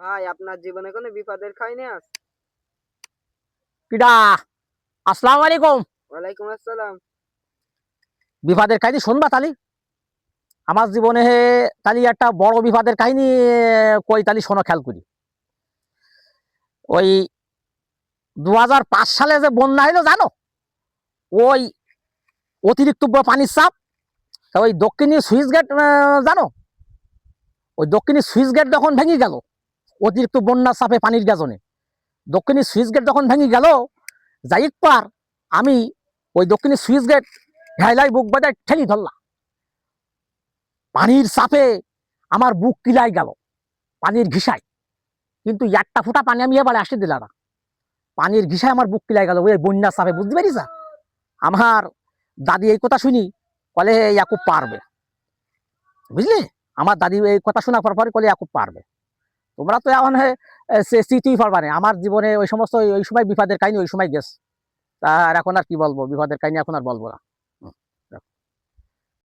ভাই আপনার জীবনে কোনো বিপদের কাহিনী আছে? কিডা? আসসালামু আলাইকুম। ওয়ালাইকুম আসসালাম। বিপদের কাহিনী শুনবা তালি? আমার জীবনে তালি একটা বড় বিপদের কাহিনী কই তালি শোনো, খেয়াল করি। ওই 2005 সালে যে বন্যা হইলো জানো, ওই অতিরিক্ত পানির চাপ। তা ওই দক্ষিণী সুইচ গেট জানো, ওই দক্ষিণী সুইচ গেট যখন ভেঙে গেল, অতিরিক্ত বন্যার চাপে পানির গাজনে দক্ষিণী সুইচ গেট যখন ভেঙে গেল, যাই পার আমি ওই দক্ষিণী সুইচ গেট হেলাই বুক বাজায় ঠেলি ধরলাম। পানির চাপে আমার বুক কিলাই গেল, পানির ঘিসায়। কিন্তু একটা ফোঁটা পানি আমি এবারে আসতে দিলাম না, পানির ঘিসায় আমার বুক কিলাই গেল ওই বন্যার চাপে, বুঝতে পারিস? আমার দাদি এই কথা শুনি বলে ইয়াকুব পারবে, বুঝলি? আমার দাদি এই কথা শোনার পরে বলে ইয়াকুব পারবে। তোমরা তো এখন স্মৃতিই পারবা না। আমার জীবনে ওই সমস্ত ওই সময় বিপদের কাহিনী ওই সময় গেছে। আর এখন আর কি বলবো, বিপদের কাহিনী এখন আর বলবো না।